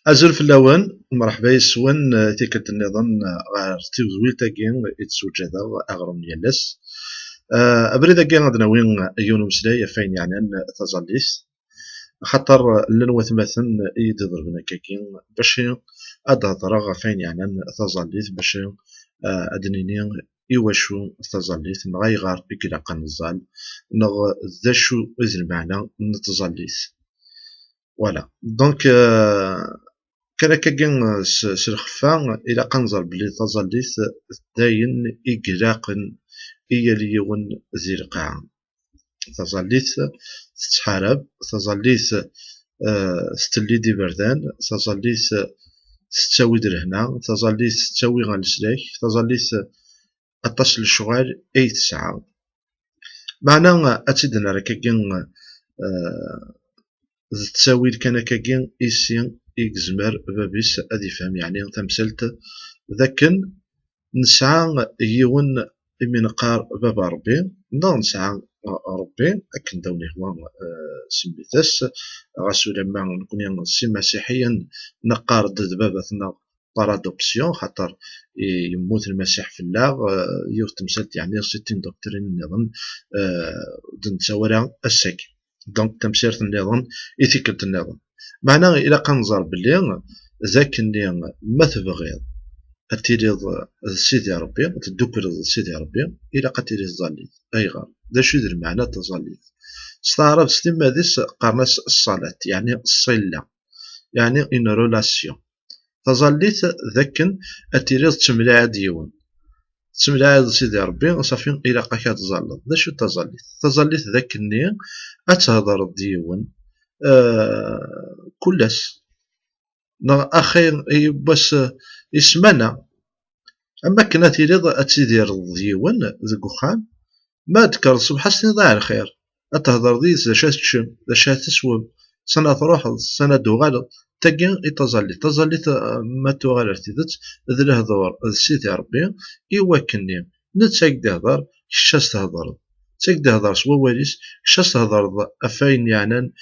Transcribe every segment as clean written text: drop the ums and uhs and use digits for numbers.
أزول في اللون مرحبا يسون تيكت النظام غير تيوزويل تاكين يتسوجد أغرم يلس أبريد كين غادنا وين يون مسلاي فين يعني أن تزاليس خاطر لنوث مثلا يدضربنا كاكين باش أدهضر فين يعني أن تزاليس باش أدنيني إيواشو تزاليس نغا غار إكلا قنزال نغ ذا شو إذ المعنى نتزاليس فوالا دونك كان كاين سلخفا إلا قنزر بلي تزاليت داين إقلاقن إياليون زرقاع تزاليت تتحارب تزاليت ستلي دي بردان تزاليت تساوي درهنا تزاليت تساوي غنسلاك تزاليت أطاس للشغال أي تسعى معنى أتدنا راه كاين تساوي كان كاين إيسين إكزمر بابيس أدي فهم يعني تمثلت ذاكن نسعى يون من قار بابا ربي نسعى ربي أكن دوني هو سميتاس غاسو لما نكون سي مسيحيا نقار ضد باباتنا بارادوبسيون خاطر يموت المسيح في الله يوث تمثلت يعني سيتين دكتورين النظام دون تساورا الساكن دونك تمثيلت النظام إيثيكلت النظام معنى إلا كنزار بلي ذاك اللي ما تبغيض أتيريض سيدي ربي تدوكر سيدي ربي إلا قتيريض زاليت أي غار دا شو يدير معنى تزاليت استعرض ستيما ديس قرناس الصلاة يعني الصلة يعني إن رولاسيون تزاليت ذاكن أتيريض تملاع ديون تملاع سيدي ربي صافي إلا قاكا تزالط دا شو تزاليت ذاك اللي أتهضر ديون كلاس أخير بس يسمنا أما كنا تيريض أتيدير ديون ذك وخام ما تكر الصبح سني ضاع الخير أتهضر ديس ذا شات تشم ذا شات تسوم سنة تروح سنة دوغال تاكين تزالي ما توغال ارتدت ذي الهضور سيدي ربي إوا كني نتساك دهضر كشاس تهضر تساك دهضر سوا واليس كشاس تهضر أفاين يعني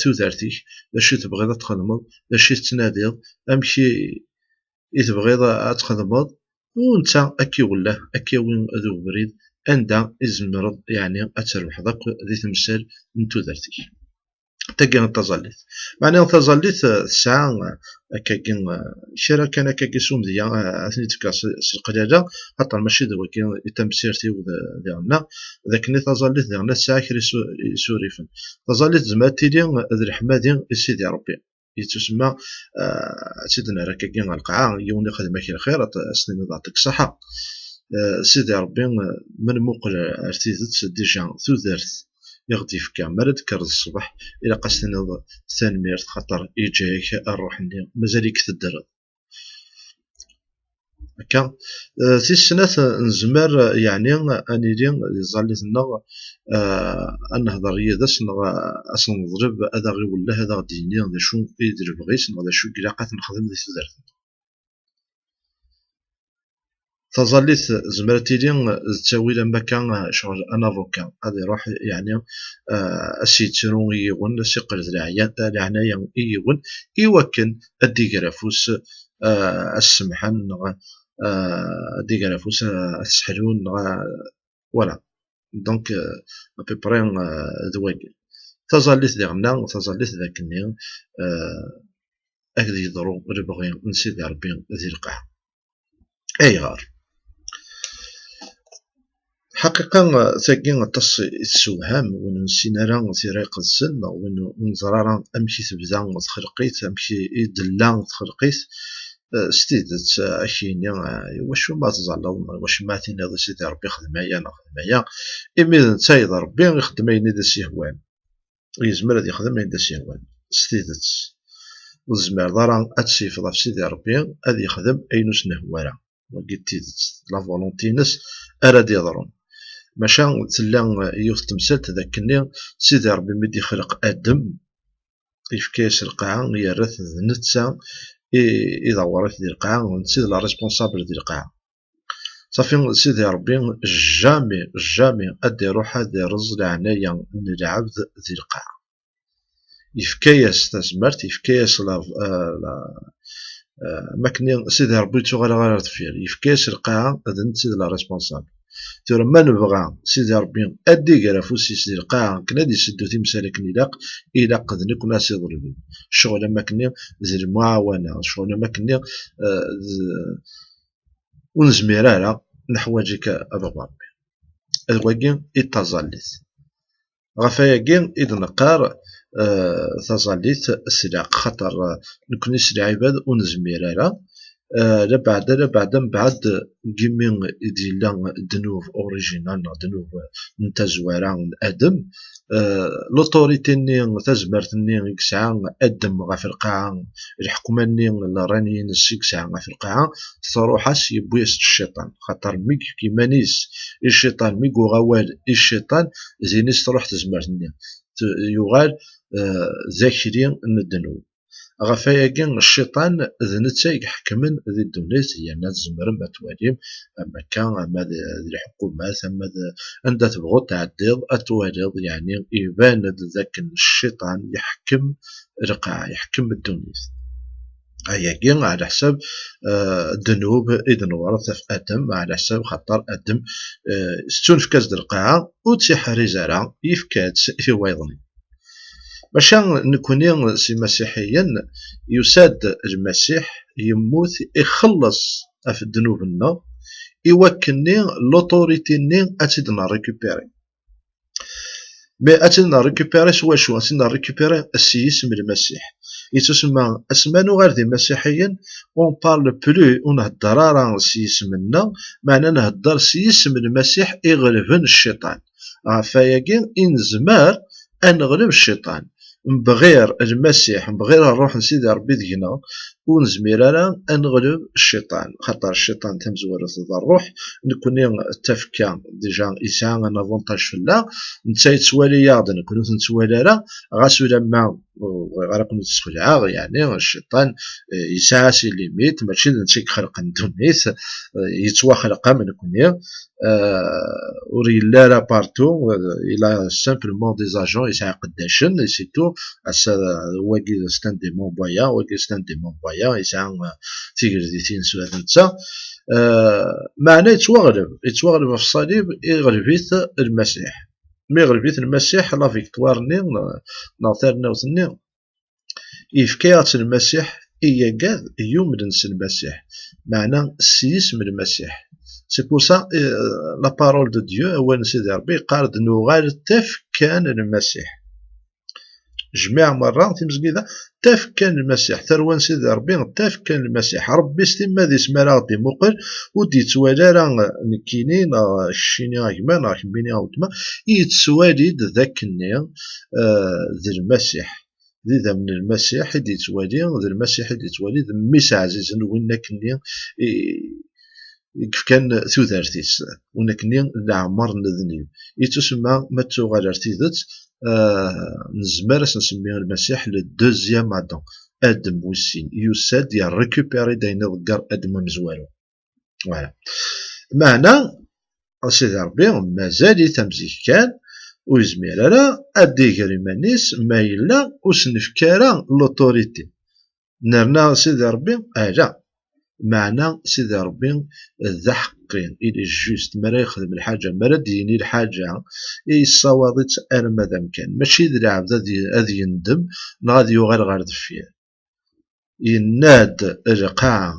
ثوثارتيك داشي تبغيض تخدمض داشي تناديض أمشي إتبغيض تخدمض ونتا أكي ولا أكي وين ذو بريد عندها إزمرض يعني أتربح ذاك ذي تمثال من توثارتيك تاكين تزاليت معناها تزاليت ساعة كاين شرا كان كاين سوم ديا أثني تكاس القلادة خاطر ماشي دوا كاين تمسيرتي ديالنا ذاك ني تزاليت ديالنا ساعة كري سوريفن تزاليت زعما تيلي ذي الحمادي سيدي ربي يتسمى سيدنا راه كاين القاعة يوني خدمة كي الخير سنين نعطيك الصحة سيدي ربي من موقل ارتيزت ديجا ثوثارت يغدي في كامل تكرر الصباح إلى قصدنا تنميرت خاطر إيجاك الروح اللي مازاليك تدرب هكا في السنة نزمر يعني أني لين زاليت نغ أنهضر يدس نغ أصلا نضرب هذا غي ولا هذا غديني هذا شو يدير بغيس هذا شو قلاقات نخدم ذي تدرت تظليت زمرتي لين تساوي لما كان شغل أنا فوكا هذا يروح يعني السيترون يون سيقل العناية يون يوكن الديكرافوس السمحان الديكرافوس السحلون ولا دونك أبيبري ذواقل تظليت ديالنا تظليت ذاك النيل أكدي يضرو ربغي نسيدي ربي ذي القاع أي غار حقيقة ثاقين التص السوهام وين نسينا راه تيريق السن وين نزرارا أمشي تبدا تخرقيت أمشي يدلا تخرقيت ستيدت أشيني واش ما تزعلوا واش ما تينا ذا سيدي ربي خدمايا أنا خدمايا إمي تايد ربي يخدم أين ذا سيهوان يزمر هذا يخدم أين ذا سيهوان ستيدت وزمر دارا أتسيف ضاف سيدي ربي هذا يخدم أين سنهوارا وقلت لا فولونتينس أراد يضرون ماشا تلا يوث تمثلت ذاك النيل سيدي ربي مدي خلق آدم يفكاس القاعة يرث نتسا إذا ورث ديال القاعة ونسيد لا ريسبونسابل ديال القاعة صافي سيدي ربي جامي أدي روح أدي رز العناية من العبد ديال القاعة يفكاياس تازمرت، يفكاياس ماكني سيدي ربي تغالى غير دفير، يفكاياس القاعة هذا نتا سيدي لا ريسبونسابل. ترى ما نبغى سيدي ربي أدي قال فوسيس ديال القاعة كنا دي سدو تيمسالك إلا قد نكون سيدي ربي الشغل ما كني زي المعاونة، الشغل ما كني ونزمير على نحواجك أبا ربي الواقين إتازاليت غفاياكين إذ نقار تازاليت السلاق خطر نكوني سري عباد ونزمير على لا بعد من بعد كيمين ديال الذنوب اوريجينال الذنوب نتا زوارا ادم لوطوريتي ني تزمرت ني يكسعى ادم غا في القاعه الحكومه ني رانيين السكسعى غا في القاعه صروحاس يبويس الشيطان خاطر ميك كيما نيس الشيطان ميكو غوال الشيطان زينيس تروح تزمرت ني يغال ذاكرين الذنوب غفاياكين الشيطان ذ نتا يحكمن ذي الدنيا هي ناس زمرم اتواليم اما كان اما ذي الحكومات اما عندها تبغو تعديض اتواليض يعني يبان ذاك الشيطان يحكم القاع يحكم الدنيا هياكين على حساب الذنوب اذن ورث في ادم على حساب خطر ادم ستون في كاس القاعه وتيحرز على يفكات يويضني باش نكوني سي مسيحيا يساد المسيح يموت يخلص في ذنوبنا يوكلني لوطوريتي ني اتيدنا ريكوبيري مي اتيدنا ريكوبيري سوا شو اتيدنا ريكوبيري السيس من المسيح يتسمى اسمانو غير دي مسيحيا اون بارل بلو ونهضر راه سيس منا معنا نهضر سيس من المسيح يغلبن الشيطان فياكين انزمار ان نغلب الشيطان بغير المسيح بغير الروح نسيدي ربي دينا ونزمير على ان نغلب الشيطان خاطر الشيطان تمزور الروح نكوني التفكا ديجا يسعى ان افونتاج في الله نتا يتسوالي ياض نكونو نتسوالي راه غاسو لما غنكونو تسخلعا يعني الشيطان يسعى سي ليميت ماشي نتا يخلق الدنيس يتواخلق من كوني وري لا بارتو الى سامبلومون دي زاجون يسعى قداشن سيتو واكي ستان دي مونبايا واكي ستان دي مونبايا يسعى تيغرديتين سو هذا نتا معناه يتوغلب في الصليب يغلبيت المسيح مي غلبيت المسيح لا فيكتوار ني ناثرنا وثني يفكيات المسيح إيا كاع يوم ننس المسيح معنى السيس من المسيح سي بور سا لا بارول دو ديو هو سيدي ربي قال نوغال تفكان المسيح جميع مرات تمزكيدا تفكان المسيح ثروان سيدي ربي تفكان المسيح ربي ستيما ذي سمارا دي مقل ودي توالى راه نكينين الشيني غيمان راه كمبيني غوتما يتسوالي ذاك النيا ذي المسيح ذي من المسيح يدي يتوالي ذي المسيح يدي يتوالي ذي ميس عزيزا وين كنيا كان ثوثارتيس وين كنيا لعمر نذنيب يتسمى ما تغالر تيذت نزمر نسميه المسيح لو دوزيام ادم ادم وسين يساد يا ريكوبيري داين ضكر ادم مزوالو فوالا معنى سيدي ربي مازال تمزيك كان ويزمير على ادي غير مانيس ما الا وسنفكارا لوطوريتي نرنا سيدي ربي لا معنى سيدي ربي ذا حقين إلي جوست مرا يخدم الحاجة مرا ديني الحاجة يصاوضت أنا مادام كان ماشي ذي العبد هذي يندم غادي يغال غير دفير يناد القاع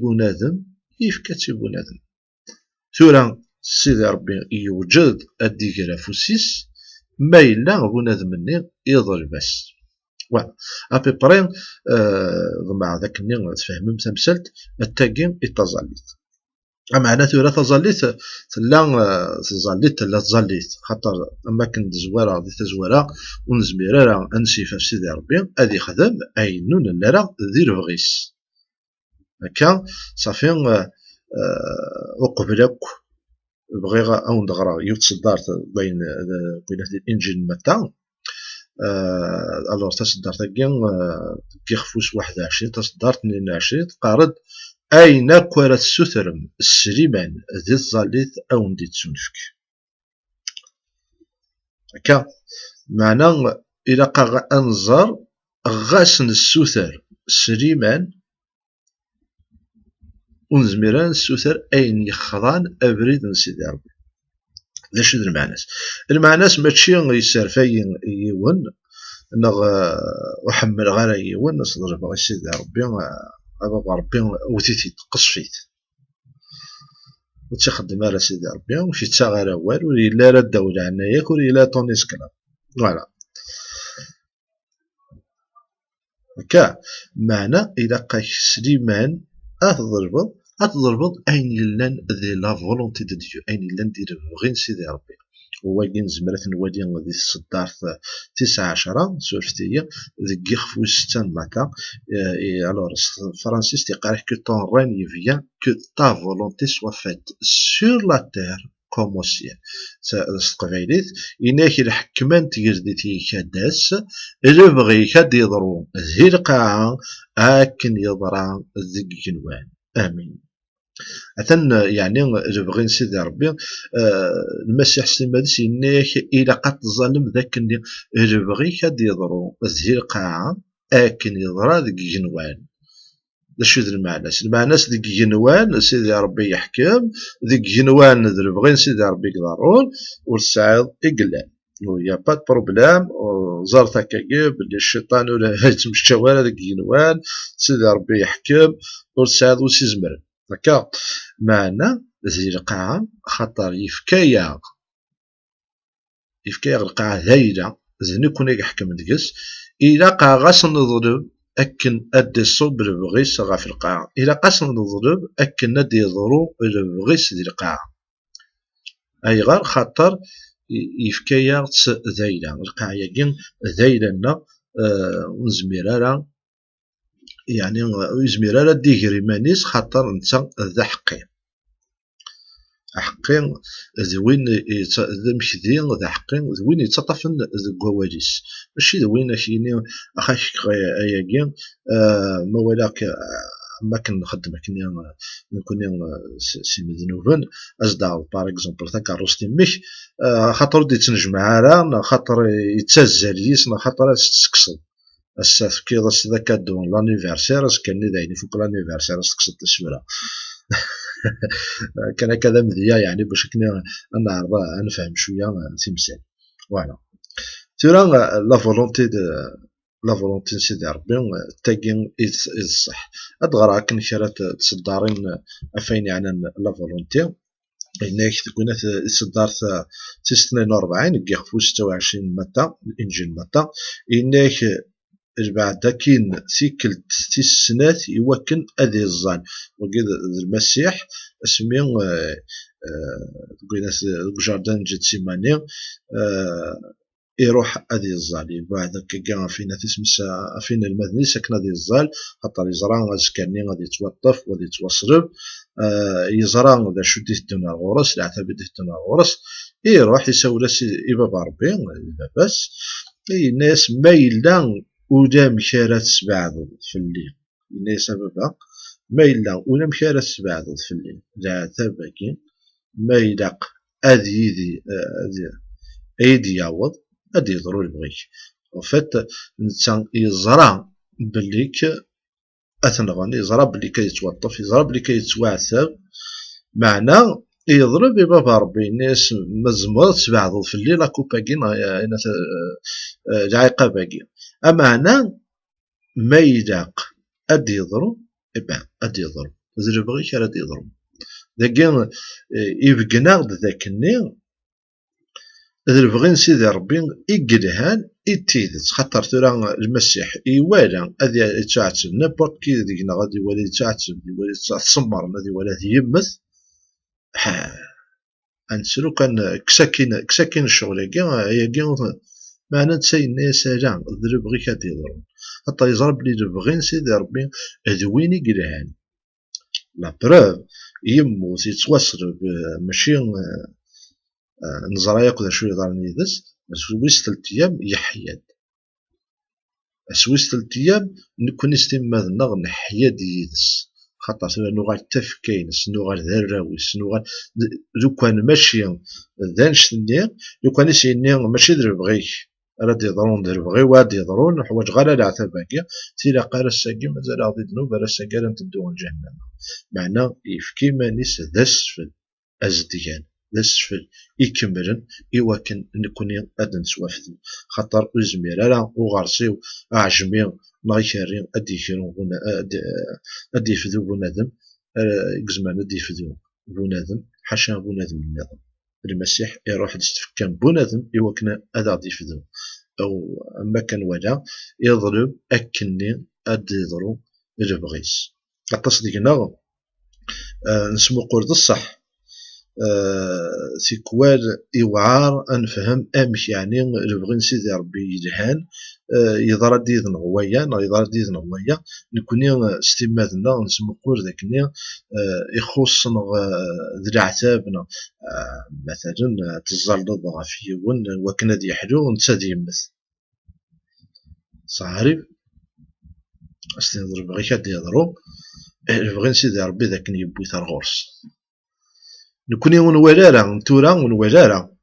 بنادم يفكات بنادم ثورا سيدي ربي يوجد أدي فوسيس ما إلا بنادم مني يضرب بس فوالا ابي بري مع ذاك الني تفهمم تمثلت التاكين التزاليت معناته ثورا تزاليت تلا تزاليت خاطر اما كنت زواره دي تزواره ونزمير راه انسي في سيدي ربي ادي خدم اينون لا راه ذي رفغيس هكا صافي وقبلك بغيغا او نغرا يتصدرت بين الانجيل متى الوغ تصدرت كاع كيخفوس 21 تصدرت 22 تقارد أين كرة السثرم السليمان ذي الظليث أو ندي تسنفك هكا معنى إلا قا أنظر غاسن السوثر سليمان ونزميران السوثر أين يخضان أبريد سيدي ربي. لا شو المعناس ماشي يسرفاين يون نغ وحمل غير يون نصدر بغي سيدي ربي أبا ربي وتيتي تقص فيت وتخدم على سيدي ربي وشي تساغر أول ولا لا الدولة عناياك ولا طونيس كلام فوالا هكا. معنى إلا قاك سليمان أتضربض أين يلان ذي لا فولونتي دو ديو، أين يلان دير بغين سيدي ربي. وواقين زمرات نوالي غادي الصدار 19 سورفتية ذيك يخفو 6 ماتا. الوغ فرانسيس تيقارح كو طون رين يفيان كو تا فولونتي سوا فات سور لا تير كوم او سيل. تقبايليت إناك الحكمان تيرديتي كاداس إلا بغي كاد يضرو ذي القاعة أكن يضرا ذيك جنوان. آمين. أثن يعني بغي سيدي ربي المسيح سلمادس إناك إلا قد ظلم ذاك اللي بغي كاد يضرو ذي القاعة أكن يضرا ذيك جنوان. شو ذا المعناس ذيك جنوان سيدي ربي يحكم ذيك جنوان ذي بغي سيدي ربي يضرون والسعيد يقلان ويا با بروبلام وزارت هكاكي بلي الشيطان ولا يتمشى والو ذيك جنوان سيدي ربي يحكم والسعيد وسيزمر هكا. معنى ذي القاعة خاطر يفكايا القاعة ذايلة زين يكون يحكم ديكس إلا قا غاس نضرب أكن أدي الصوب البغيس غا في القاعة. إلا قاس نضرب أكن أدي يضرو البغيس دي القاعة أي غير خاطر يفكايا ذايلة القاعة يجين ذايلة ونزميرارا يعني ويزميرارا ديجري مانيس خاطر نتا ذا حقي ذوين مشدي ذا حقي ذوين يتطفن كواليس ماشي ذوين كيني أخاك أياكي ما ولاك ما كنخدم كني سي مذنوبن أصدع باغ إكزومبل تا كاروس تيميك خاطر دي تنجمع على خاطر يتزال يس خاطر تسكسل الساف كيضا سدا كادون لانيفرسير كاني دايني فوق لانيفرسير تقصد السوره كان هكذا مذيا يعني باش كنا نعرف نفهم شويه تمثال فوالا. ترى لا فولونتي سيدي ربي تاكين الصح هاد غرا كن كرات تصدارين افين يعني لا فولونتي هناك تكون تصدارت 42 كيخفو 26 متى الانجيل متى هناك بعد كاين سيكل تيسنات يوكن أذي الظن وقيد المسيح اسمين قيناس جاردان جيتسيماني يروح أذي الظل بعد كا فينا تسمس فينا المدني سكن أذي الظل خاطر يزرع أزكاني غادي يتوظف وغادي يتوصرب يزرع ذا شو ديتنا غورس العتاب ديتنا غورس يروح يسول بابا ربي بس الناس ما يلا ولا مشارات سبعض في الليل إلا سببها ما إلا ولا مشارات سبعض في الليل لا تبكي ما يدق أذي أيدي يعوض أدي يضرو بغيك وفات نتا يزرع بليك أثنغن يزرع بلي كيتوظف يزرع بلي كيتواعثب معنى يضرب بابا ربي الناس مزمرت سبعض في الليل راكو باكين العيقه باكي أمانا ما يداق أدي يضرب إبا أدي يضرب زي بغي كان أدي يضرب ذاك يبقنا ذاك النيل إذا بغي سيدي ربي يقلهان يتيدت خاطر ترى المسيح يوالا أذي يتعتب نابورت كي ديكنا غادي يولي يتعتب يولي يتصمر غادي يولي يمث أنسلو كان كساكين الشغل هي معنى تساي الناس لا ذرب غي كاد يضرب حتى يزرب لي بغين سيدي ربي ذوين يقلهان لا بروف يموت يتوصل ماشي نزرا ياخذ شويه ضرني ذس سويس 3 ايام يحيد سويس 3 ايام نكون استمادنا نحيد يدس خاطر نوغال تفكين نوغال ذراوي نوغال لو كان ماشي ذانش نير لو كان يسيني ماشي درب غيك راه يضرون بغيو هاد يضرون حوايج غير العتاب هكا تيلاقى راه الساكي مازال غادي ذنوب راه الساكي راه تدو لجهنم. معنى يفكي مانيس ذا السفل ازديان ذا السفل يكملن إوا كان نكوني غاد نتوافدو خاطر وزمير راه وغارسيو أعجمي نغيكري أدي يكرو أدي يفدو بنادم يقزمان أدي يفدو بنادم حاشا بنادم النظام المسيح يروح يستفكان بنادم إوا كان هذا غادي يفدو أو أما كان ولا يظلم أكني أدي يضرو البغيس أطاس ديكنا نسمو قرد الصح سيكوال يوعار أنفهم أمش يعني نبغي سيدي ربي يلهان يضرى ديذ نغويا يضرى ديذ نغويا نكوني استمادنا نسمو قور ذاكني يخص ذي العتابنا مثلا تزلط غف يون وكنا دي يحلو ونتا دي يمث صعريب استنضرب غير كاد يضرو نبغي سيدي ربي ذاكني يبوي ثرغورس نكوني ونوالارا نتورا ونوالارا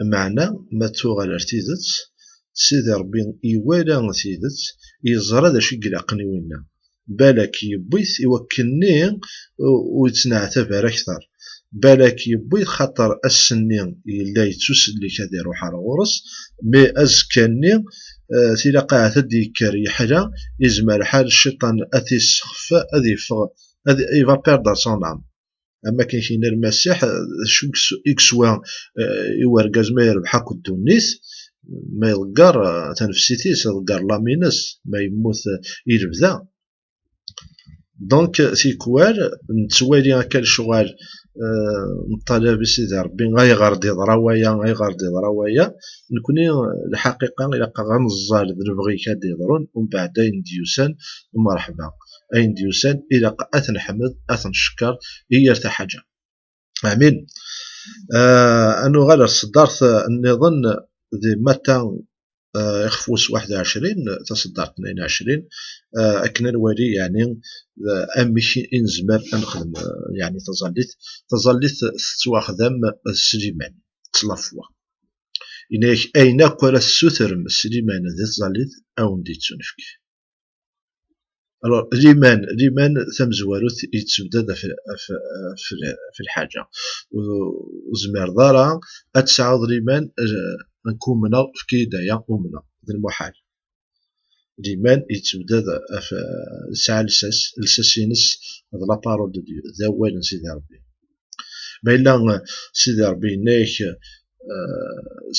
معنا ما توغال ارتيدت سيدي ربي يوالا تيدت يزرى دا شي قلاقني وينا بالك يبويث يوكلني ويتنعتبر اكثر بالك يبويث خاطر السنين إلا يتسلي كذا يروح على غورس مي أزكاني تيلاقى تدي كاري حاجة يزمر حال الشيطان أتي السخف أذي فغ أذي يفا بيردر سون عام أما كاين فينا المسيح شو إكسوا يورقاز ما يربح هاكو الدونيس ما يلقار تنفسيتيس يلقار لامينس ما يموت يربدا دونك سيكوال نتوالي هكا الشغال نطالب سيدي ربي غيغرد يضراويا غيغرد يضراويا نكوني الحقيقة إلا غنزال نبغي كاد يضرون ومن بعد ينديوسان ومرحبا أين ديوسان إلا أثن حمد أثن شكر هي ارتا حاجة أمين. أنو غير صدرت النظن ذي متى يخفوس 21 تصدرت 22 أكن الوالي يعني أمشي إنزمر أنخدم يعني تظليت تواخدم سليمان تلفوا إنك أين كورا السوتر سليمان ذي تظليت أو نديت تنفك alors ليمان ثمزوارو يتسبدا في الحاجه وزمير دارا اتسعود ليمان نكون في كيدايا ومنا المحال ليمان يتسبدا في الساعه لساسينس هذا لا بارول دو ديو ذا وين سيدي ربي ما الا سيدي ربي نايك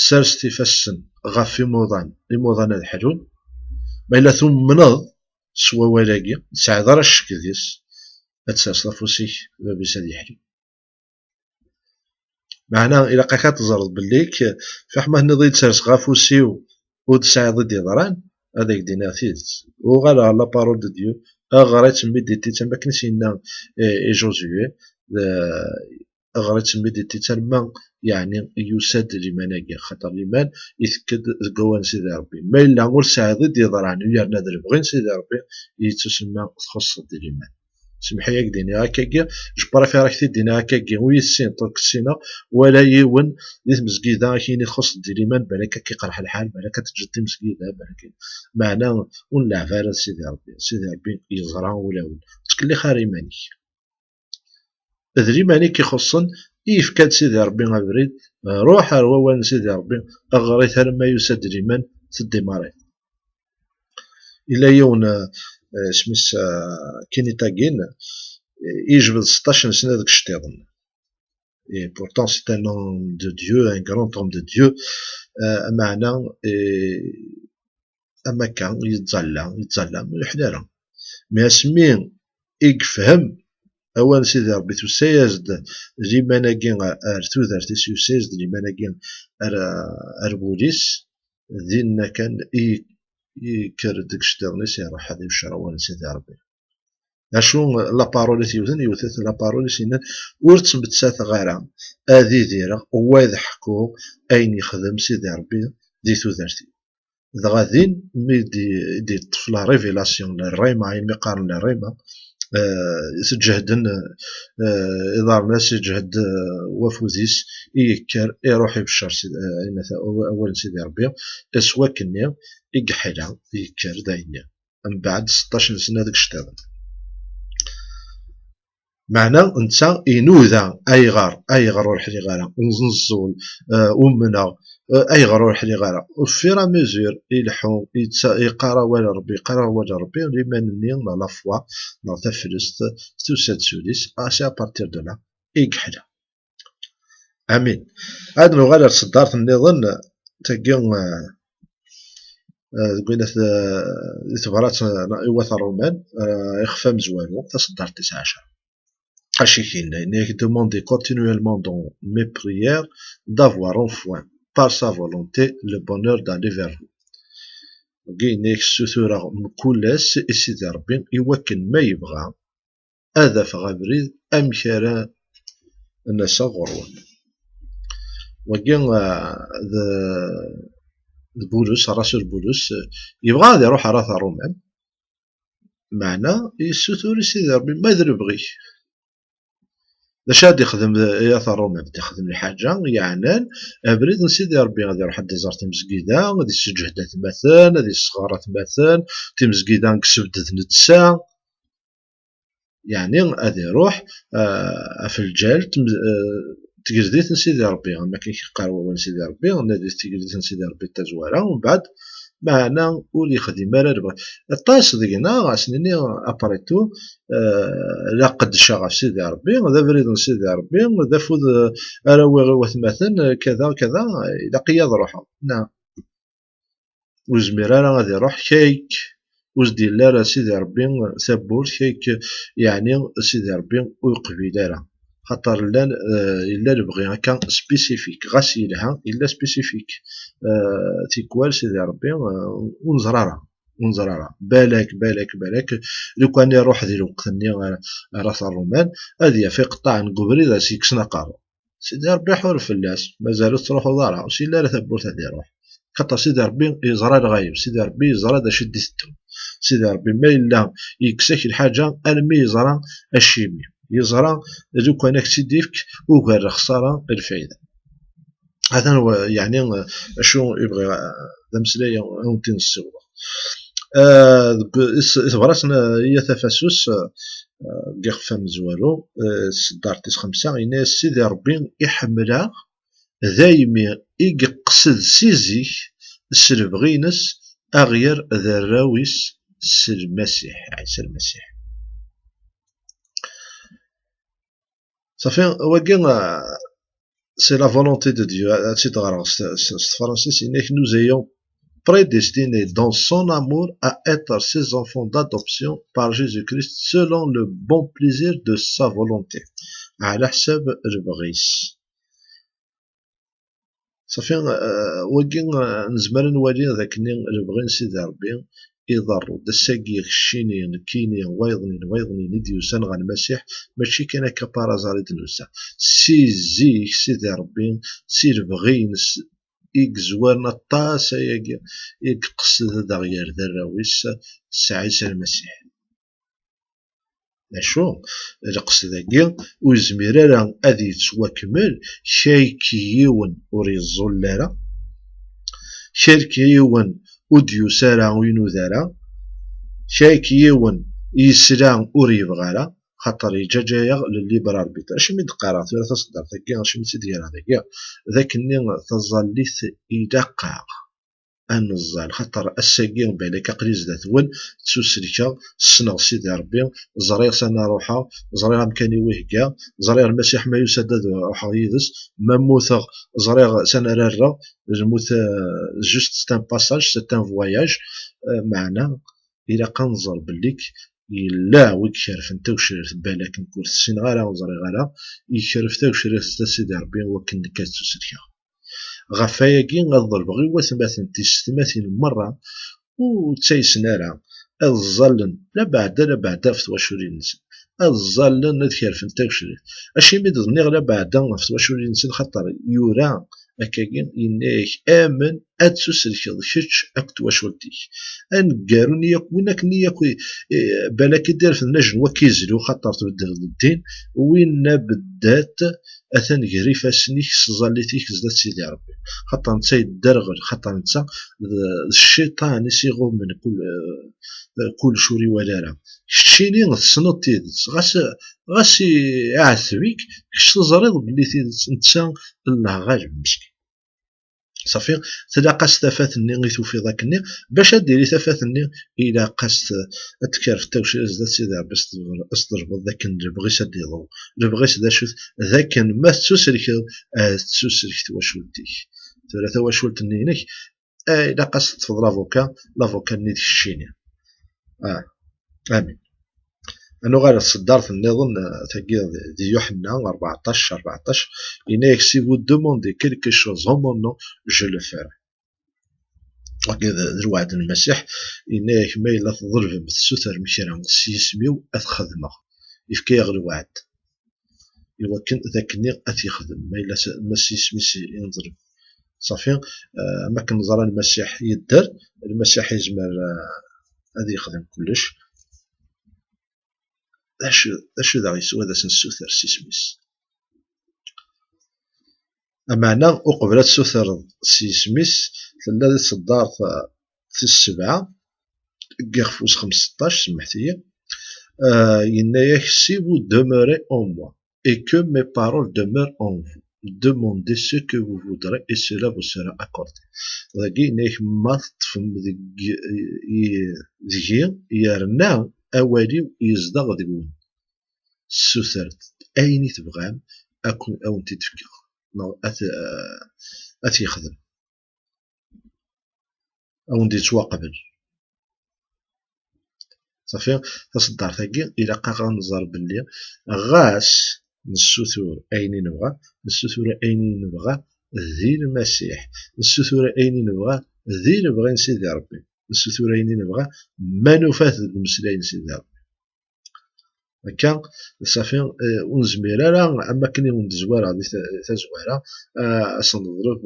سارستي فسن غافي موضان الحلول ما الا ثم منض سوا ولاقي سعد راه الشك ديس هتساس لافوسيك بابيس هادي يحلو معناه إلا كتزرد بليك فحما نضي تسرس غافوسيو وتسعد ضد يضران هذاك دينا ثيت وغالا لا بارول دو ديو أغريت ميديتي تما كنسينا جوزوي أغريت ميديتي تما يعني يساد لمناقي خاطر لمن يثكد قوان سيدي ربي ما إلا نقول سعيد ضد يضران ويا نادر بغين سيدي ربي يتسمى تخص ضد لمن سمحي ياك ديني هكاكي جبرا في راك دينا هكاكي ويسين طرق السينا ولا يون ديت مسكيدا كاين تخص ضد لمن بالك كيقرح الحال بالك تجدي مسكيدا بالك معناه ونلعب على سيدي ربي يزرع ولا ول تكلي خاري ماني ذري ماني كيخصن يفكاد سيدي ربي غبريد روح روان سيدي ربي أغريت لما يسد لمن سدي ماري إلا يون سميس كيني تاكين يجبد 16 سنة داك الشتيضن et pourtant c'est un homme de Dieu un grand homme de Dieu معنا أما كان يتظلم الحلالة مي اسمين يفهم أولا سيدي ربي تسايزد لي ماناكين ارتو دارتي سيسايزد لي ماناكين اربوليس دينا كان يكر ديك الشتيرنيس يروح هذا الشروان سيدي ربي اشو لا بارول يوثث لا بارول سينا ورتم بتسات غيرها هذه ديرة ووايد حكو اين يخدم سيدي ربي دي تودرتي غادين مي دي طفله ريفيلاسيون للريما مي قارن للريما سجهدن إضار ناس يجهد وفوزيس يكر يروح يبشر أول سيدي ربي إسوا كني يقحلا يكر دايني من بعد 16 سنة ديك الشتاء معنى انت ينوذا ايغار ورحلي غارة ونزول ومنا ايغار ورحلي غارة وفيرا ميزور يلحو يقارا ولا ربي يقارا ولا ربي لمن نيون لا فوا لا تفلست توساد سوليس اسي ابارتير دو لا يقحلا امين. عاد نغالر صدارت النظام تاكيون قلنا تبرات إيواث الرومان يخفى مزوالو تصدرت 19 Achikine, il demandait continuellement dans mes prières d'avoir enfin, par sa volonté, le bonheur d'aller vers vous. Guinek sutura mkoules isidi Rabbi iwakken ma yebغى هذا فغابريد أمكارا الناس غرون. وكين بولس الرسول بولس يبغى هذا يروح على الرومان معناه يسوتور سيدي ربي ما يدري بغي لاش غادي يخدم يا الرومان بدا يخدم لي حاجه يعني بريد نسيدي ربي غادي يروح عند زار تمسكيدا غادي يسجهد تماثل غادي يصغر تماثل تمسكيدا نكسبد نتسا يعني غادي يروح في الجال تقرديت نسيدي ربي ما كاين قاروا نسيدي ربي نادي تقرديت نسيدي ربي تزوارا ومن بعد معنا ولي خدمه راه بغا الطاس ديالنا غاسنيني ابريتو لا قد شغف سيدي ربي هذا فريد سيدي ربي هذا فوز راوي غوث مثلا كذا كذا الا قياد روحه نعم وزمير راه غادي يروح كيك وزدي لا راه سيدي ربي ثبور كيك يعني سيدي ربي ويقبل راه خاطر لا الا نبغي هكا سبيسيفيك غاس يلها الا سبيسيفيك تيكوال سيدي ربي ونزرارا بالك لو كان يروح ديال الوقت ني راس الرومان هذه في قطاع نقبري ذا سيكسنا قارو سيدي ربي حور فلاس مازالو تروحو دارها وسي لا ثبوت هذه روح خاطر سيدي ربي يزرى الغايب سيدي ربي يزرى دا شدي ستو سيدي ربي ما الا يكساك الحاجه المي يزرى الشيمي يزرى لو كان تيديفك وكان خساره الفايده هذا هو يعني شو يبغي ذا مسلايه اونتي نسوا إصبرتنا هي تفاسوس قيق مزوالو صدار 5 إن سيدي ربي يحملها دايما يقصد سيزيك السلبغينس أغير ذا الراويس المسيح عيسى المسيح صافي وكان c'est la volonté de Dieu à titre français c'est que nous ayons prédestinés dans son amour à être ses enfants d'adoption par Jésus-Christ selon le bon plaisir de sa volonté على حساب البغيس صافي وكين نزمر نولي ذاك البغي نسيدي ربي يضروا دساكي خشينين كينين ويضنين نديوسان غا المسيح ماشي كان هكا بارازاري دنوسا سي زيك سيدي ربي سي البغي يكزوارنا طاسا يقصد هذا غير ذا الراويس عيسى المسيح شو القصد ذاكي ويزمير راه غادي يتواكمل شايكيون وريزول لارا شاركيون وديوسارا وينوذارا شايكيون يسرا وريبغارا خاطر يجا جايا للليبرال بيتا اش من دقارات ولا تصدر ذاكي اش من سيدي هذاك ذاك الني تظليت يدقق النزال خاطر الساقين بالك قريز ذات ون تسوسلكا السنة سيدي ربي زرير سنة روحا زرير مكاني وهكا زرير المسيح ما يسدد روحا يدس ما موثغ زرير سنة رارا الموت جوست ستان باساج ستان فواياج معنا إلا كنظر بليك إلا ويكشرف انت وشرف بالك نكون السين غالا وزري غالا يشرف تا وشرف سيدي ربي وكن كتسوسلكا غفاياكي غضل بغي وثماثن تيستماثين مرة وتسيسنارا الظلن لا بعد في تواشوري نسن الظلن نذكر في التوشري اشي ميد ظني لا بعد في تواشوري نسن خاطر يورا هكاكين إنك آمن اد سوسركض كتش اك تواشولتيك انقارو نياك وينك نياك بالك يدير في النجم وكيزلو خاطر تبدل الدين وين بدات اثن قريفه سنيك سزاليتيك زدت سيدي ربي خاطر نتا يدرغل خاطر نتا الشيطان يسيغو من كل شوري ولا راه شتيني تصنط تيدت غاس يعذبك كش تزريض بلي تيدت نتا الله غالب مسكين صافي تلا قاس تفاتني غي توفي ذاك باش ديري تفاتني الى قاس تكرف توشي زدت سيدي ربي اصدر ذاك اللي بغيت ديرو اللي بغيت دا شوف ذاك ما تسوسرك تسوسرك تواشولتيك ثلاثه واشولتني هناك الى قاس تفضل لافوكا ني الشيني امين انو غير صدرت النظام تاع دي يوحنا 14 إنك سي فو دوموندي كيلكو شوز au mon nom je le ferai هكذا الوعد المسيح إنك ما إلا تضرب بتسوثر مكرا سيسميو أتخدمه يفكي غير الوعد يوكن ذاك النيق أتيخدم ما إلا ما سيسمي ينضرب صافي ما كنظر المسيح يدر المسيح يزمر هذا يخدم كلش اش ذا يسوى ذا سنسوثر سيسميس أمانا وقبل تسوثر سيسميس تلا تصدار في السبعة كيغفوس 15 سمحتيا ينايا si vous demeurez en moi et que mes paroles demeurent en vous demandez ce que vous voudrez et cela vous sera accordé ذاكي نايك ما تطفم ذكي يرنا أوالي يزدغ ديون سوثرت أيني تبغام أكون أو نتي تفكر أتي يخدم أو ندي تواقبل صافي تصدر ثاقي إلا قاقا نزار بلي غاس نسوثور أيني نبغى نسوثور أيني نبغى ذي المسيح نسوثور أيني نبغى ذي نبغى سيدي ربي نسوثور أيني نبغى ما نفاث المسلين سيدي ربي هكا صافي ونزمير راه اما كني وندزوار هادي تزواره اصلا نضرب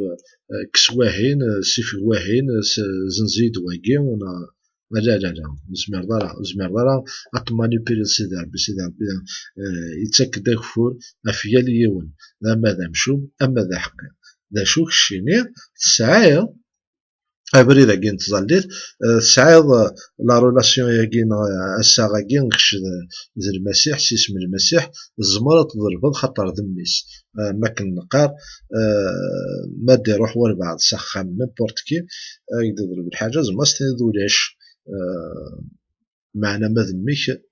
كسواهين سيف واهين زنزيد واكي لا نزمير دارا اطماني بيري سيدي ربي يتاك داك فور افيا ليون ماذا مشوم اما ذا حق ذا شوك الشيني تسعايا ابري ذا كين تزاليت تسعايد لا رولاسيون ياكين الساغا كين خش ذا المسيح سيسم المسيح الزمرة تضرب خاطر ذميس ما كنقار ما دير روح ور بعض سخام نيمبورت كي يضرب الحاجة زعما ستيدولاش معنا ما ذميك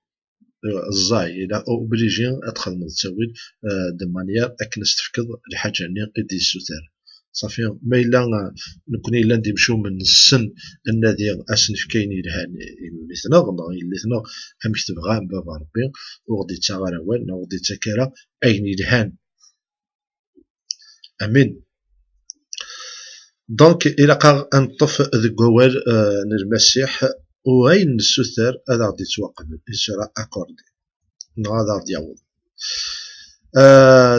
الزاي الى اوبليجي ادخل من التاويل دو مانيير اك نستفقد الحاجة اللي قدي سوتر صافي ما إلا نكون إلا ندمشو من السن الذي أسنف كايني لها مثنا غلثنا أمك تبغى بابا ربي وغدي تاغرا والنا وغدي تاكرا أيني لهان أمين دونك إلا قا نطف ذك وال المسيح وين السثر هذا غدي توقف يصير أكوردي هذا غدي يعوض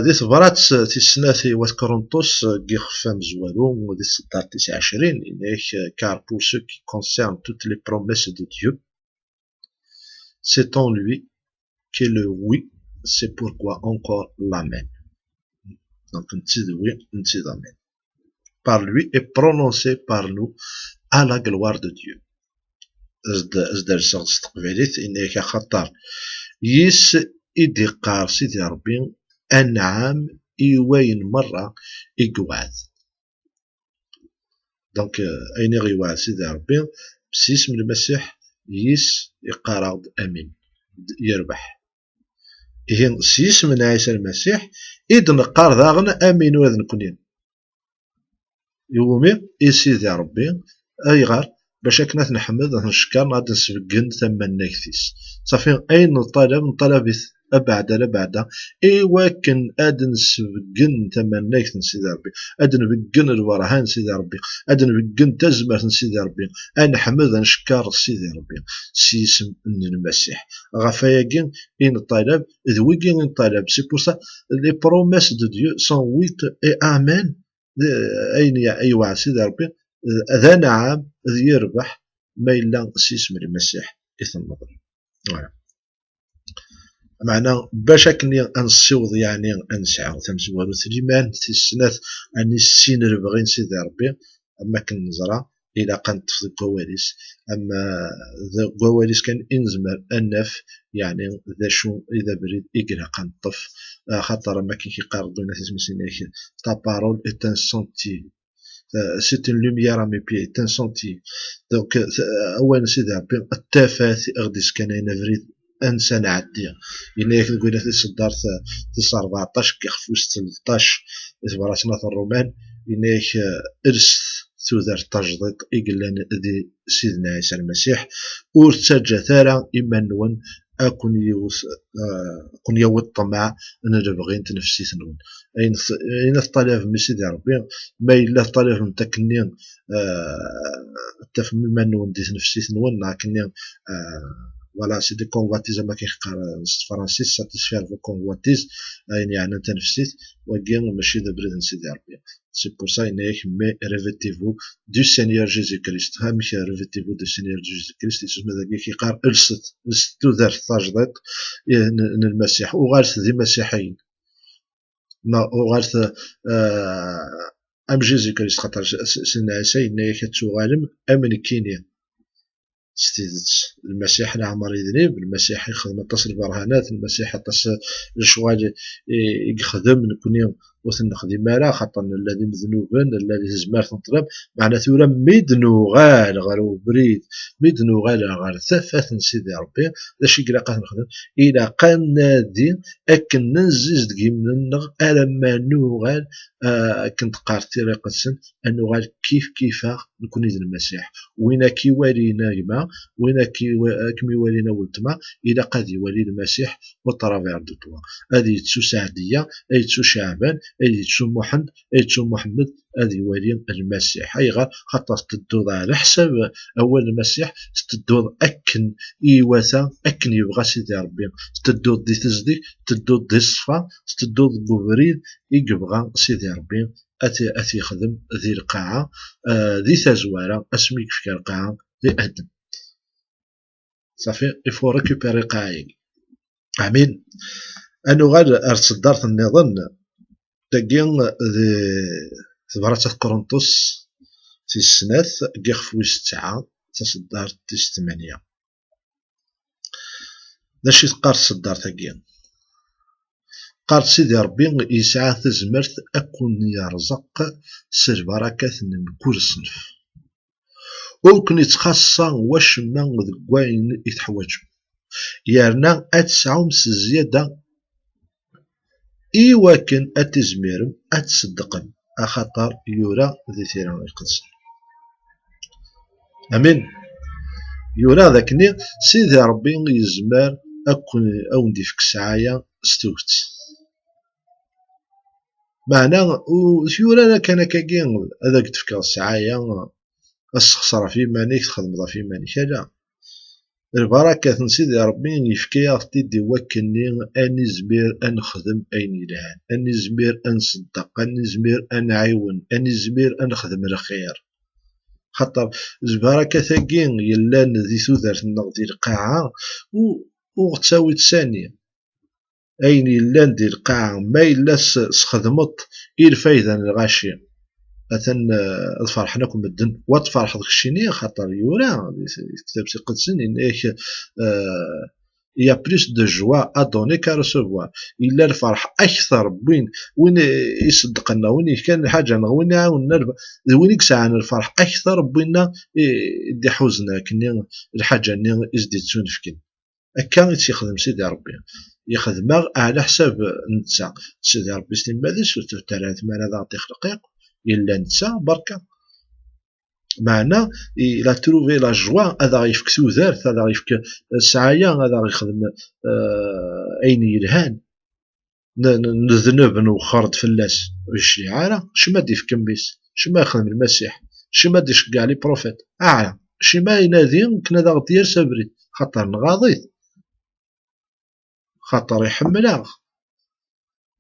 دي تبرات تسناثي وات كورنثوس كي خفا مزوالو ودي 29 إنك car pour ce qui concerne toutes les promesses de Dieu c'est en lui que le oui c'est pourquoi encore l'amen donc نتي oui نتي l'amen par lui et prononcé par nous à la gloire de Dieu ازدر سغس تقبيليت إنك خطر يس إدي قار سيدي ربي أنعام إيوين مرة إقواد دونك أين غيواد سيدي ربي بسيسم المسيح يس يقارض أمين يربح إهن سيسم عيسى المسيح إذ نقار ذاغن أمين وذن كنين يومي إي سيدي ربي أي غار باش كنا نحمد نشكر غادي نسبقن ثمن نكتيس صافي أين نطلب أبعد لبعد إيوا كان أد نسبقن ثمن نكت سيدي ربي أد نبقن الورهان سيدي ربي أد نبقن تزمر سيدي ربي أنا حمد نشكر سيدي ربي سيسم المسيح غفاياكين إن طلب ذويكين إن طلب سي بور سا لي بروميس دو ديو سون ويت إي آمين أين يا أيوا سيدي ربي ذا نعم يربح ما إلا سيسم المسيح النظر. معنا باش كني انصيوض يعني انسعى تمزوالو تليمان في السنات اني السين ربغين سيدي ربي اما كنزرع الى كانت في الكواليس اما الكواليس كان انزمر انف يعني ذا شو اذا بريد اقرا كنطف خاطر ما كي كيقارضوا الناس مسينيك تا بارول ايت ان سونتي سيت اون لوميير ا مي بي ايت ان سونتي دونك اولا سيدي ربي التافات اغديس كان ينفريد انسان عادية إلا ياك تقول في صدار تيس 14 كيخفوس 13 إجباراتنا الرومان إلا ياك إرس تودار تجديد إقلان دي سيدنا عيسى المسيح ورتجا ثارا إما نون أكون يوث أكون يوث طمع أنا بغيت تنفسي نون أين الطلب من سيدي ربي ما إلا الطلب من تكنين تفهم ما نون دي نفسي نون لكن فوالا سي دي كونفواتيز زعما كيحقر فرانسيس ساتيسفير فو كونفواتيز يعني انت نفسيت وكان ماشي دبريد سيدي ربي سي بور سا انك مي ريفيتيفو دو سينيور جيزي كريست ها ماشي ريفيتيفو دو سينيور جيزي كريست يسمى ذاك كيقار الست دار تاجديد المسيح وغارث ذي مسيحيين ما وغارث ام جيزي كريست خاطر سيدنا عيسى انك كتغالم امن كينيا ستيدت المسيح العمر يذنب المسيح يخدم تصل برهانات المسيح تصل الشغال يخدم نكوني وثنخدم مالا خاطر الذي مذنوبا الذي زمار تنطلب معنا ثورا ميدنوغال غير بريد ميدنوغال غير ثفات سيدي ربي داش يقرا نخدم الى قان نادي اكن ننزز دقيمنا الما نوغال كنت قارتي ريقسن انوغال كيفاه نكون يد المسيح وين كيوالينا يما وين كمي والينا ولتما الى قاد يوالي المسيح وطرافير دو توا هذه تسو سعديه اي تسو شعبان اي تسو محمد اي تسو محمد هذه والي المسيح ايغا خاطر تدوض على حساب اول المسيح تدوض اكن ايواتا اكن يبغى سيدي ربي تدوض دي تزدي تدوض دي الصفا تدوض بوبريد يبغى سيدي ربي اتي يخدم ذي القاعه ذي تزواره اسميك في القاعه ذي ادم صافي يفو ريكوبيري قاعي امين انو غير ارتصدرت النظام تاكين ثبرات كورنثوس في السنات كيخ فويس تسعة تصدرت تيس 8 داش تقار تصدر تاكين قال سيدي ربي يسعى تزمرت أكون يرزق سير بركات من كل صنف وكن يتخصصا واش ما ذكواين يتحوج يارنا أتسعوم زيادة إيوا كان أتزميرم أتصدقن أخطر يورا ذي ثيران القدس أمين يورا ذاكني سيدي ربي يزمر أكون أو نديفك سعايا استوت معناه يورا كان كاكين هذاك تفكر السعايا السخسرة في مانيك تخدم في مانيك لا البركة سيدي ربي يفكي تيدي وكني اني زمير انخدم اين يلهان اني زمير انصدق اني زمير انعيون اني زمير انخدم الخير خاطر البركة ثاقين يلان ذي ثوذر ديال القاعة وغتساوي تساني اين يلان ديال القاعة ما إلا سخدمت الفايدة الغاشية مثلا الفرح ناكم مدن وتفرح داك الشيء خاطر يورا كتاب سي قدسن انك يا بليس دو جوا ادوني كا ريسيفوار الا الفرح اكثر وين يصدقنا وين كان حاجه وين يعاوننا وين يسعنا الفرح اكثر بينا يدي حوزنا كني الحاجه اللي ازدي تنفكن هكا تيخدم سيدي ربي يخدم على حساب نتا سيدي ربي سلم باديس وتعرف ما هذا تخلق إلا نتا بركة معنا إلا تروفي لا جوا هذا غيفك سوذارت هذا غيفك السعايا هذا غيخدم أين يلهان نذنب نوخرد فلاس الشعارة شما ديفك مبيس شما يخدم المسيح شما ديش كاع لي بروفيت شما ينادي كنا دا غدير سابريد خاطر نغاضيت خاطر يحملها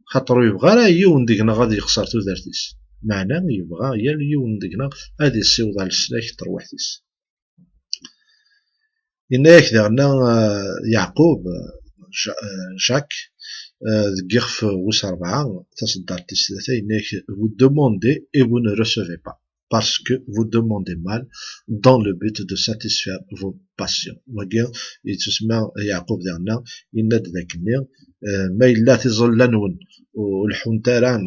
خاطر يبغى راه يون ديكنا غادي يخسر تودارتيس معنا يبغى يا اليوم ديكنا غادي يسيوض على السلاك تروحتيس. إناك داغنا يعقوب جاك Guerre وس 4 تصدر تسلاثة إنك vous demandez et vous ne recevez pas parce que vous demandez mal dans le but de satisfaire vos passions. وكان يتسمى يعقوب ديالنا إن ذاك النير ما إلا تظل لنون والحنتاران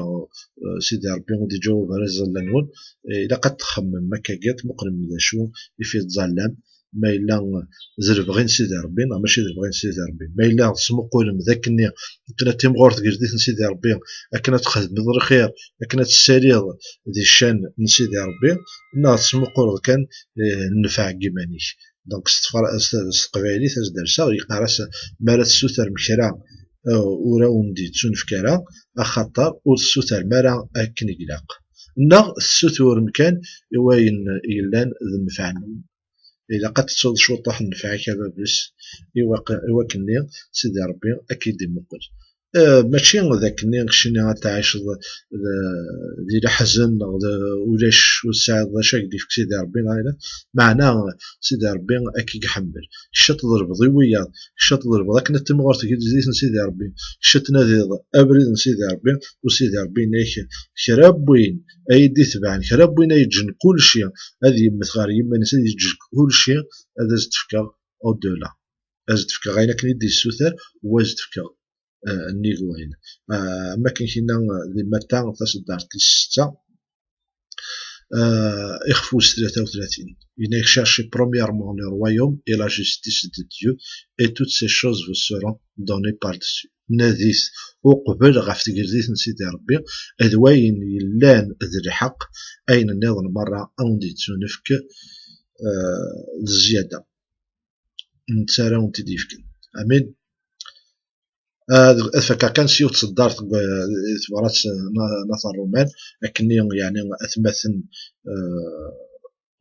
سيدي ربي غادي يجاوب على الظلانون إلا قد تخمم مكاكات مقرم ذا شو يفيد ظلام ما إلا زربغين سيدي ربي ماشي زربغين سيدي ربي ما إلا سمقول ذاك النير كنا تيمغور تقرديت نسيدي ربي أكنا تخدم بالخير أكنا تساليض ذي الشان نسيدي ربي نا سمقول كان النفع كيمانيش دونك استقبالي تزدرسا ويقارس مالا تسوتر مكرا وراون دي تسون فكرا أخطر وتسوتر مالا أكن يقلاق نا السوتور مكان يوين إلان ذي النفع إذا قد تصود شو طاح نفعك بابلس إوا كني سيدي ربي أكيد يمقل ماشي ذاك النير كشيني غتعيش ذي الحزن ولاش والسعد شاك ديفك سيدي ربي معناه سيدي ربي أكيد يحمل شات تضرب ضوية شات تضرب ذاك نتمغور تجيز سيدي ربي شات نادي أبرد سيدي ربي وسيدي ربي نايك خراب وين أيدي تبعن خراب وين يجن كل شيء هذه مثغار يما نسيدي يجن كل شيء هذا زدفكا أو دولا أزدفكا غينا كني دي السوثر وازدفكا النيفو هنا ما كاينش هنا لي ماتان تصدر الستة إخفوس 33 il cherche premièrement le royaume et la justice de Dieu et toutes ces choses vous seront données par-dessus ناديس وقبل غاف تقرديت نسيدي ربي أدواين يلان ذي الحق أين النظر مرة أو نديتو نفك الزيادة نتسارا ونتديفكن أمين فكا كان سيو تصدرت تبارات ناثر الرومان لكني يعني أثمثن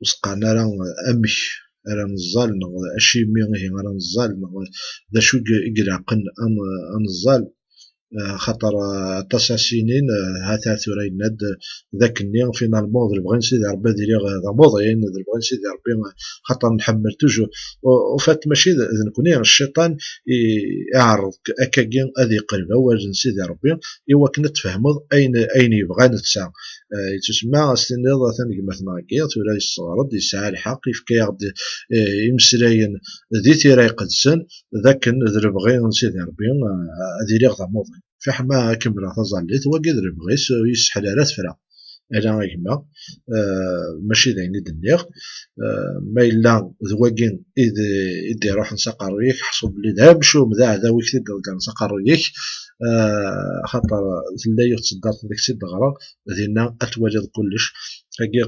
وسقانا راه أمش راه نزال أشي ميغي راه نزال ذا شو يقلعقن نزال خاطر 9 سنين هاتا ثورين ند ذاك النير فينالمون ضربغي سيدي ربي ديري هذا موضعين ضربغي سيدي ربي خاطر نحمل توجو وفات ماشي نكوني الشيطان يعرض أكاكين هذه قلبه واجن سيدي ربي إوا كنا تفهمض أين يبغى نتسع تسمى استناض ثاني مثلا كيات ولا يصغرد يسعى الحق يفكي يغد يمسلاين ذي تيراي قدسن ذاك ضربغي سيدي ربي ديري غدا موضع في حما كمل تظليت وقد ربغيس يسحل على تفرع على غيما ماشي ذاين الدنيا ما إلا ذواقين إذا روح نسقر ريك حصل بلي ذا مشو مذا ذا ويكتب كان نسقر ريك خاطر لا يتصدر ذاك السيد غرا ذينا أتواجد كلش كي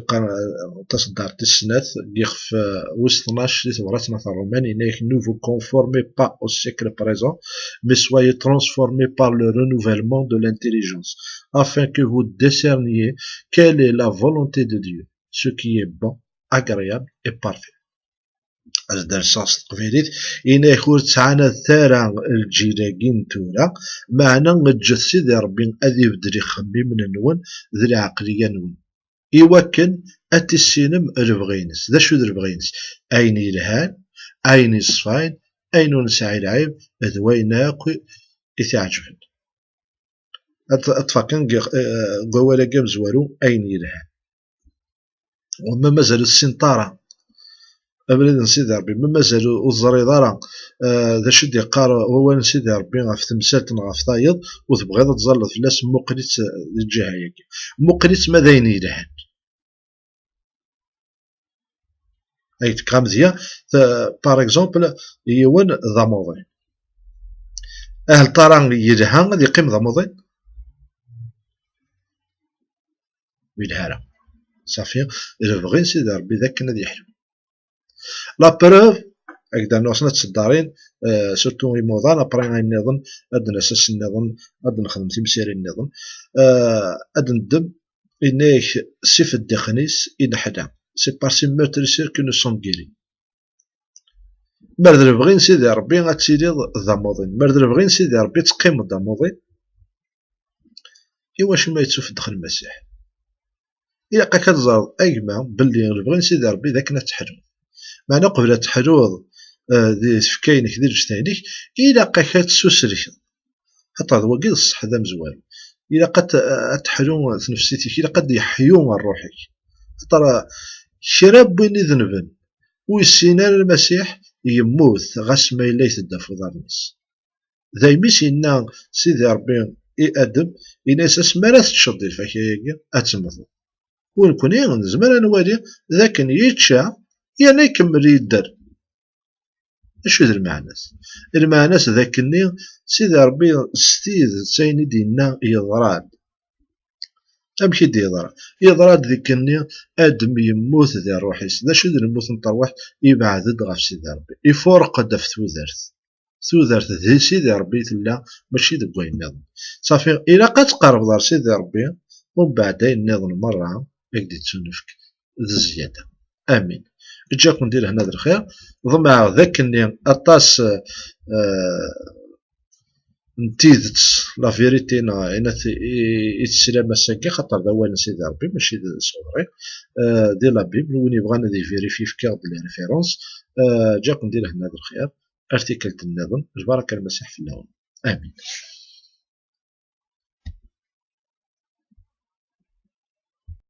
تصدرت السنات يخف وسط 12 اللي تبغى تناثر الروماني إنك ne vous conformez pas au siècle présent mais soyez transformés par le renouvellement de l'intelligence afin que vous discerniez quelle est la volonté de Dieu ce qui est bon, agréable et parfait. أصدر صاص تقفيريت إنا يكون تعانا ثارا الجيراكين تورا معنا نجد سيدي ربي أذي بدري خمي من النون ذي العقلية نون إيواكن أتسينم ربغينس ذا شو ربغينس أين يلهان أين يصفاين أين نسعي العيب أذوين ياكو إتعجبن أتفاقن قوالا قام زوارو أين يلهان وما مازال السنطارة أبريد نسيدي ربي ما مازال الزريضة راه ذا شد يقار هو نسيدي ربي غاف تمثالت غاف طايض وتبغيض تزلط فلاس مقريت الجهة ياكي مقريت ماذا ينيلهن أي تكام ديا بار اكزومبل يوان ذا موضوع أهل طاران يلهان غادي يقيم ذا موضوع ويلهارا صافي إلا بغي نسيدي ربي ذاك كان غادي يحلو لا بروف هكذا نوصلنا تصدارين سورتو يموضان ابري غنظن هاد الاساس النظام هاد نخدم تمسيري النظام هاد ندم اناك سيف الدخنيس إن حدا سي بارسي ميرتريسير كو نو سون غيري مرد بغي نسيدي ربي غتسيدي ذا موضين مرد بغي نسيدي ربي تقيم ذا موضين إواش ما يتسوف دخل المسيح إلا كتزرد أيما بلي بغي سيدي ربي ذاك تحلو، معنى قبل تحلوض دي تفكاينك دي جتينك، إلا كتسوسرك حتى هو كي الصح هذا مزوال. إلا قد تحلو نفسيتك، إلا قد يحيو من روحك، ترى شراب وين ذنبن ويسينا المسيح يموت غاس ما إلا يتدا في دار الناس. دايميس إنا سيدي ربي أدب إنا أساس ما لا تشد الفكاية أتمثل ونكون نزمر نوالي ذاك يتشاع يعني يكمل يدار. اشو ذا المعناس؟ المعناس ذاك سيدي ربي ستيد سايني دينا يضراد. أمشي دي يضراد ذيك آدم يموت ذي روحيس، ذا شو ذا الموت نطروح يبعد غاف سيدي ربي يفورق دف ثوذرت ذي سيدي ربي تلا ماشي ذوك وين نظن صافي. إلا قد تقرب دار سيدي ربي ومن بعدين نظن مرة يقدر تسنفك ذي الزيادة. آمين. جاكم ندير هنا ذا الخير ضمع ذاك أطاس نتيذت لا فيريتي انا يتسلى مساكي خاطر داوال سيدي ربي ماشي صغري دي لا بيبل وين يبغانا دي فيريفي في كاغ دي ريفيرونس. جاكم ندير هنا ذا الخير ارتيكلت النظم جبارك المسيح في اللون. امين.